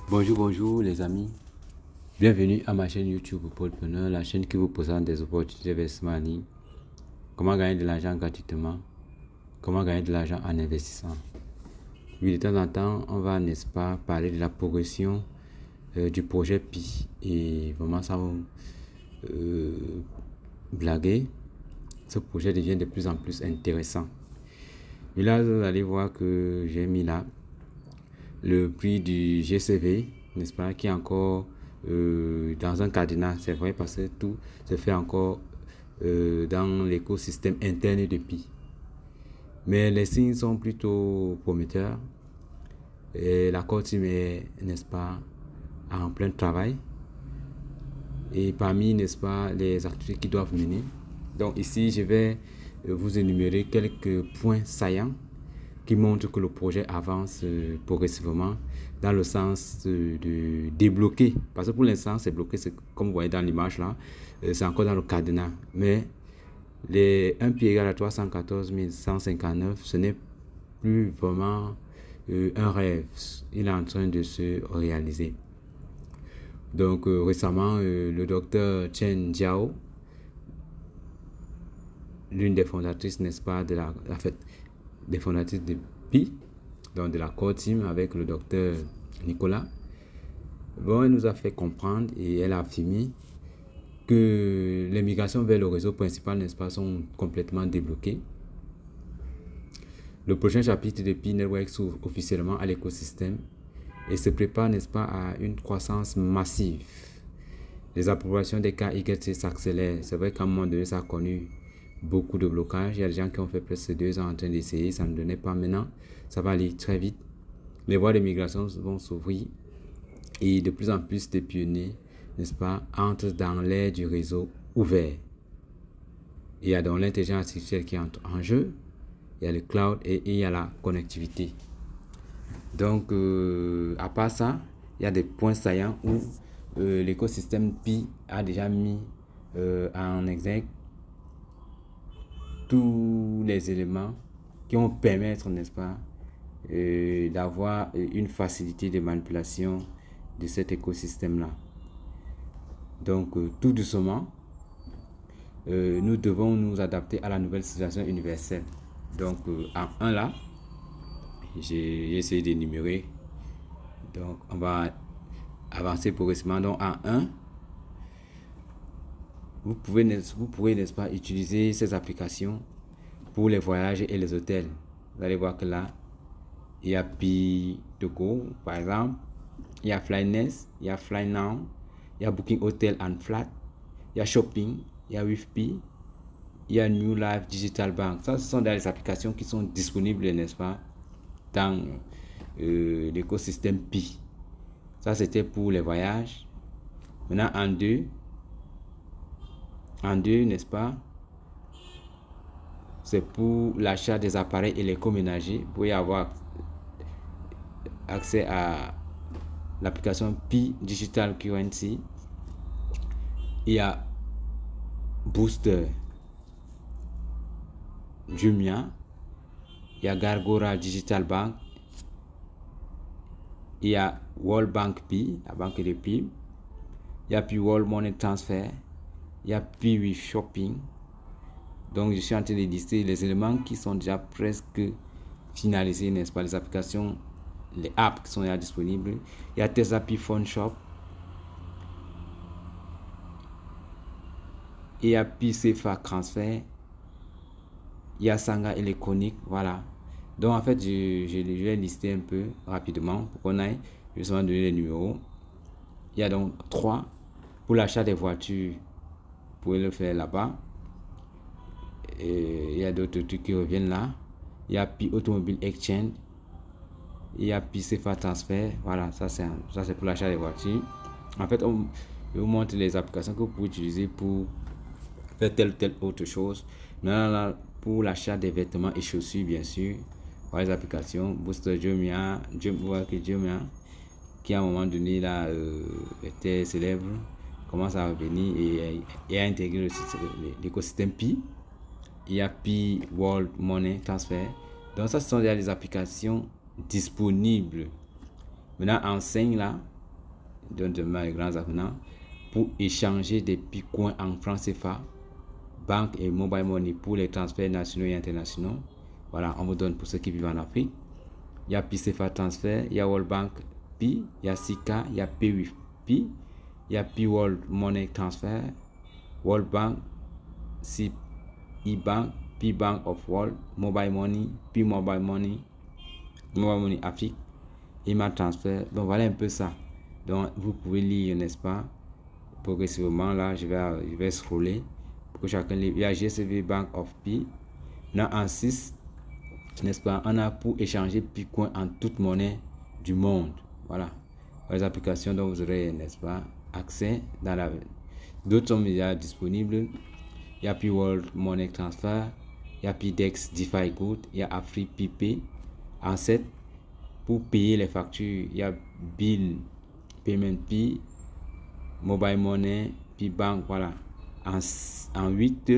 Bonjour les amis. Bienvenue à ma chaîne YouTube Paulpreneur, la chaîne qui vous présente des opportunités d'investissement en ligne. Comment gagner de l'argent gratuitement, comment gagner de l'argent en investissant. Oui, de temps en temps, on va, n'est-ce pas, parler de la progression du projet Pi. Et vraiment, sans blaguer, ce projet devient de plus en plus intéressant. Et là, vous allez voir que j'ai mis là le prix du GCV, n'est-ce pas, qui est encore dans un cadenas. C'est vrai parce que tout se fait encore dans l'écosystème interne de Pi. Mais les signes sont plutôt prometteurs. Et la core team est, n'est-ce pas, en plein travail. Et parmi, n'est-ce pas, les activités qui doivent mener. Donc ici, je vais vous énumérer quelques points saillants qui montrent que le projet avance progressivement dans le sens de débloquer. Parce que pour l'instant, c'est bloqué, c'est comme vous voyez dans l'image là, c'est encore dans le cadenas. Mais les 1 pi égale à 314 159, ce n'est plus vraiment un rêve. Il est en train de se réaliser. Donc récemment, le docteur Chen Jiao, l'une des fondatrices, n'est-ce pas, des fondatrices de Pi, donc de la core team avec le docteur Nicolas, bon, elle nous a fait comprendre et elle a affirmé que les migrations vers le réseau principal, n'est-ce pas, sont complètement débloquées. Le prochain chapitre de Pi Network s'ouvre officiellement à l'écosystème et se prépare, n'est-ce pas, à une croissance massive. Les approbations des cas YC s'accélèrent. C'est vrai qu'à un moment donné, ça a connu beaucoup de blocages. Il y a des gens qui ont fait presque 2 ans en train d'essayer, ça ne donnait pas. Maintenant, ça va aller très vite. Les voies de migration vont s'ouvrir et de plus en plus de pionniers, n'est-ce pas, entrent dans l'ère du réseau ouvert. Il y a donc l'intelligence artificielle qui entre en jeu, il y a le cloud et il y a la connectivité. Donc, à part ça, il y a des points saillants où l'écosystème Pi a déjà mis en exergue tous les éléments qui vont permettre, n'est-ce pas, d'avoir une facilité de manipulation de cet écosystème-là. Donc, tout doucement, nous devons nous adapter à la nouvelle situation universelle. Donc, en 1 là, j'ai essayé d'énumérer. Donc, on va avancer progressivement. Donc, en 1, vous pourrez, n'est-ce pas, utiliser ces applications pour les voyages et les hôtels. Vous allez voir que là, il y a Pi to go, par exemple. Il y a Flyness, il y a Flynow, il y a Booking Hotel and Flat, il y a Shopping, il y a WithPi, il y a New Life Digital Bank. Ça, ce sont des applications qui sont disponibles, n'est-ce pas, dans l'écosystème Pi. Ça, c'était pour les voyages. Maintenant, en 2, n'est-ce pas, c'est pour l'achat des appareils électroménagers. Vous pouvez avoir accès à l'application Pi Digital Currency. Il y a Booster, Jumia, il y a Gargora Digital Bank, il y a World Bank Pi, la banque de Pi, il y a Pi World Money Transfer, il y a Pi with Shopping. Donc je suis en train de lister les éléments qui sont déjà presque finalisés, n'est-ce pas, les applications, les apps qui sont déjà disponibles. Il y a Tesla Pi Phone Shop, il y a Pi CFA Transfer, il y a Sanga électronique, voilà. Donc en fait, je vais lister un peu rapidement pour qu'on aille justement donner les numéros. Il y a donc 3 pour l'achat des voitures, vous pouvez le faire là-bas. Et il y a d'autres trucs qui reviennent là. Il y a Pi Automobile Exchange, il y a Pi CFA Transfer, voilà, ça c'est pour l'achat des voitures. En fait, je vous montre les applications que vous pouvez utiliser pour faire telle ou telle autre chose. Là, pour l'achat des vêtements et chaussures, bien sûr, par les applications Booster, Jumia, qui à un moment donné là était célèbre, commence à revenir et à intégrer l'écosystème Pi. Il y a Pi World Money Transfer. Donc ça, ce sont déjà des applications disponibles. Maintenant, en 5 là, donc demain les grands avenants, pour échanger des bitcoins en francs CFA, banque et mobile money pour les transferts nationaux et internationaux. Voilà, on vous donne pour ceux qui vivent en Afrique. Il y a PCFA Transfer, il y a World Bank Pi, il y a SICA, il y a PWIF Pi, il y a Pi World Money Transfer, World Bank, SIP, e-Bank, Pi Bank of World, Mobile Money, Pi Mobile Money, Mobile Money Afrique, IMA Transfer. Donc voilà un peu ça. Donc vous pouvez lire, n'est-ce pas, progressivement. Là, je vais scroller pour que chacun lise. Il y a GCV Bank of Pi. Là, en 6, n'est-ce pas, on a pour échanger Bitcoin en toute monnaie du monde. Voilà, les applications dont vous aurez, n'est-ce pas, accès dans la... D'autres sont déjà disponibles. Il y a Pi World Money Transfer, il y a Pi Dex DeFi Good, il y a Afri Pi. En 7, pour payer les factures, il y a Bill Payment Pi, Mobile Money, Pi Bank, voilà. En 8,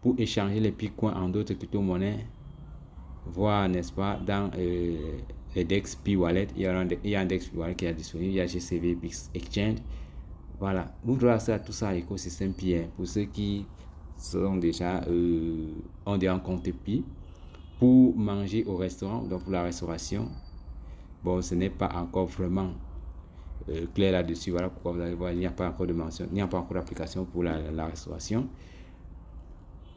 pour échanger les Bitcoins en d'autres crypto-monnaies, voir, n'est-ce pas, dans les DEX Pi Wallet, il y a un DEX Pi Wallet qui est disponible, il y a GCV Bix Exchange. Voilà, vous aurez accès à tout ça à l'écosystème Pi. Pour ceux qui sont déjà, ont déjà un compte Pi, pour manger au restaurant, donc pour la restauration, bon, ce n'est pas encore vraiment clair là-dessus. Voilà pourquoi vous allez voir, il n'y a pas encore de mention, il n'y a pas encore d'application pour la restauration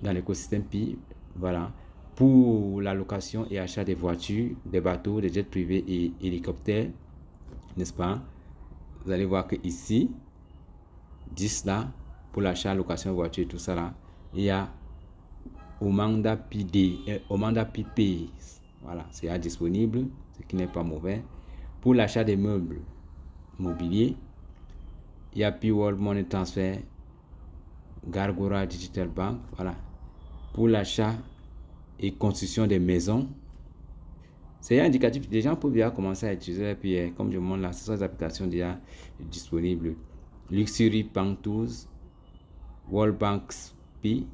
dans l'écosystème Pi. Voilà. Pour la location et achat des voitures, des bateaux, des jets privés et hélicoptères, n'est-ce pas? Vous allez voir que ici, 10 là, pour l'achat, location de voiture, tout ça là, il y a Omanda Pi. Voilà, c'est disponible, ce qui n'est pas mauvais. Pour l'achat des meubles mobiliers, il y a Pi World Money Transfer, Gargora Digital Bank. Voilà. Pour l'achat et construction des maisons, c'est indicatif. Les gens peuvent déjà commencer à utiliser. Puis, comme je montre là, ce sont des applications déjà disponibles. Luxury Bank Tools, World Bank Pi,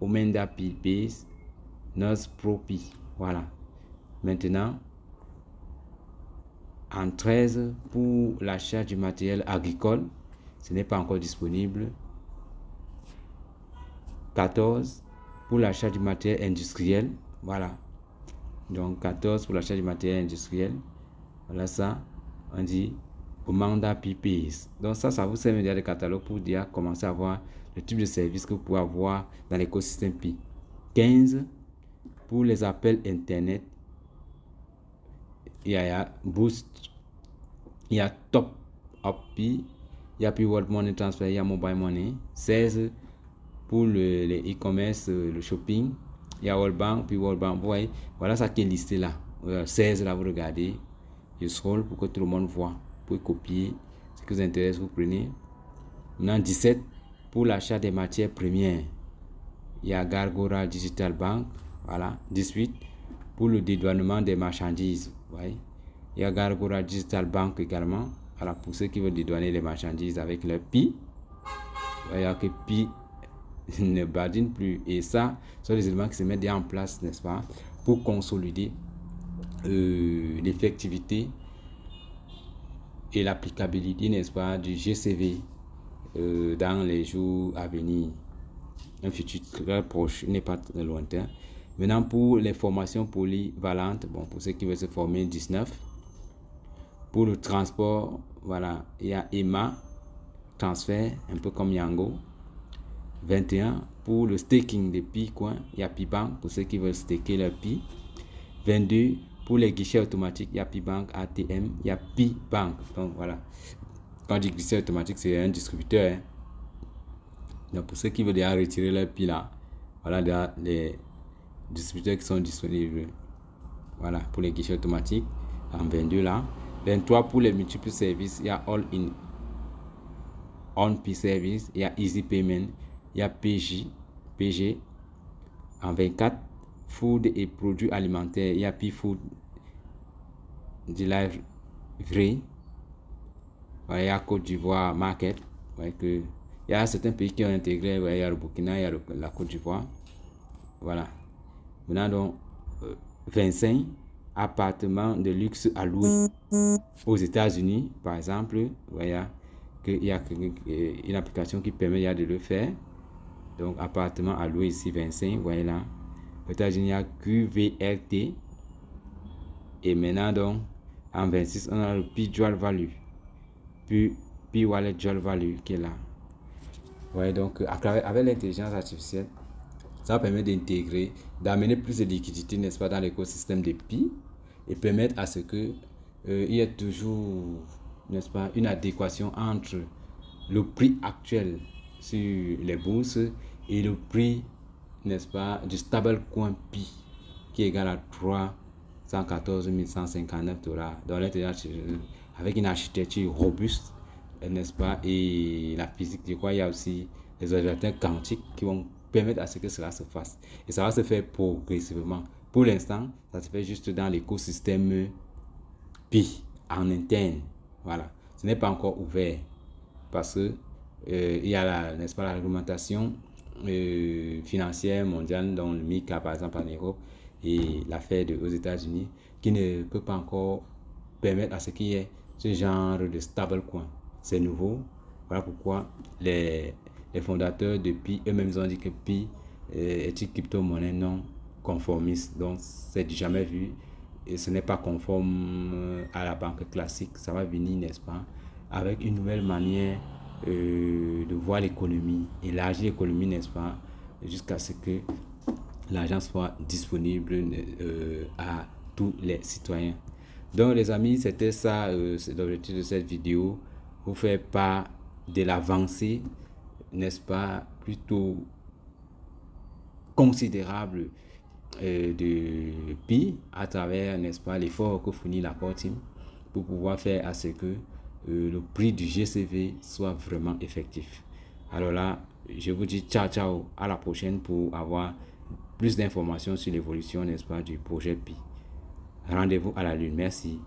Omenda Pi Base, Nose Pro Pi. Voilà. Maintenant, en 13, pour l'achat du matériel agricole, ce n'est pas encore disponible. 14, pour l'achat du matériel industriel. Voilà. Donc 14 pour l'achat du matériel industriel. Voilà ça. On dit Omanda PPs. Donc ça vous sert déjà de catalogue pour déjà commencer à voir le type de service que vous pouvez avoir dans l'écosystème Pi. 15 pour les appels internet. Il y a Boost. Il y a Top Up Pi. Il y a Pi World Money Transfer. Il y a Mobile Money. 16 pour les e-commerce, le shopping. Il y a World Bank, puis World Bank. Voyez, voilà ça qui est listé là. 16 là, vous regardez. Je scroll pour que tout le monde voit. Vous pouvez copier. Ce qui vous intéresse, vous prenez. Maintenant, 17 pour l'achat des matières premières. Il y a Gargora Digital Bank. Voilà. 18 pour le dédouanement des marchandises. Voyez. Il y a Gargora Digital Bank également. Voilà, pour ceux qui veulent dédouaner les marchandises avec leur Pi. Voyez que Pi ne badine plus, et ça sont des éléments qui se mettent déjà en place, n'est-ce pas, pour consolider l'effectivité et l'applicabilité, n'est-ce pas, du GCV dans les jours à venir. Un futur très proche n'est pas très lointain. Maintenant, pour les formations polyvalentes, bon, pour ceux qui veulent se former, 19. Pour le transport, voilà, il y a EMA Transfer, un peu comme Yango. 21 pour le staking des Pi Coin, il y a Pi Bank pour ceux qui veulent staker leur Pi. 22 pour les guichets automatiques, il y a Pi Bank ATM, il y a Pi Bank. Donc voilà, quand je dis guichet automatique, c'est un distributeur. Hein. Donc pour ceux qui veulent déjà retirer leur Pi là, voilà les distributeurs qui sont disponibles. Voilà pour les guichets automatiques en 22 là. 23 pour les multiples services, il y a All in On Pi Service, il y a Easy Payment. Il y a PG en 24, food et produits alimentaires. Il y a Pi Food Delivery. Il y a Côte d'Ivoire Market. Il y a certains pays qui ont intégré. Il y a le Burkina, il y a la Côte d'Ivoire. Voilà. Maintenant, donc, 25, appartements de luxe à louer. Aux États-Unis, par exemple, voyez qu'il y a une application qui permet de le faire. Donc, appartement à louer ici, 25, voyez là. Aux États-Unis, il y a QVLT. Et maintenant, donc, en 26, on a le P-Dual Value. P-Wallet Dual Value qui est là. Ouais, donc avec l'intelligence artificielle, ça permet d'intégrer, d'amener plus de liquidité, n'est-ce pas, dans l'écosystème des Pi et permettre à ce que il y ait toujours, n'est-ce pas, une adéquation entre le prix actuel sur les bourses et le prix, n'est-ce pas, du stablecoin Pi qui est égal à 314 159 $. Donc l'intelligence avec une architecture robuste, n'est-ce pas, et la physique, je crois, il y a aussi les ordinateurs quantiques qui vont permettre à ce que cela se fasse. Et ça va se faire progressivement. Pour l'instant, ça se fait juste dans l'écosystème Pi, en interne. Voilà. Ce n'est pas encore ouvert parce que il y a n'est-ce pas, la réglementation financière mondiale, dont le MiCA par exemple en Europe et la Fed aux États-Unis, qui ne peut pas encore permettre à ce qu'il y ait ce genre de stablecoin. C'est nouveau. Voilà pourquoi les fondateurs de Pi eux-mêmes ont dit que Pi est une crypto-monnaie non conformiste. Donc, c'est du jamais vu et ce n'est pas conforme à la banque classique. Ça va venir, n'est-ce pas, avec une nouvelle manière de voir l'économie, élargir l'économie, n'est-ce pas, jusqu'à ce que l'argent soit disponible à tous les citoyens. Donc les amis, c'était ça, c'est l'objectif de cette vidéo, vous faire part de l'avancée, n'est-ce pas, plutôt considérable de Pi à travers, n'est-ce pas, l'effort que fournit la Core Team pour pouvoir faire à ce que le prix du GCV soit vraiment effectif. Alors là, je vous dis ciao ciao, à la prochaine pour avoir plus d'informations sur l'évolution, n'est-ce pas, du projet Pi. Rendez-vous à la Lune. Merci.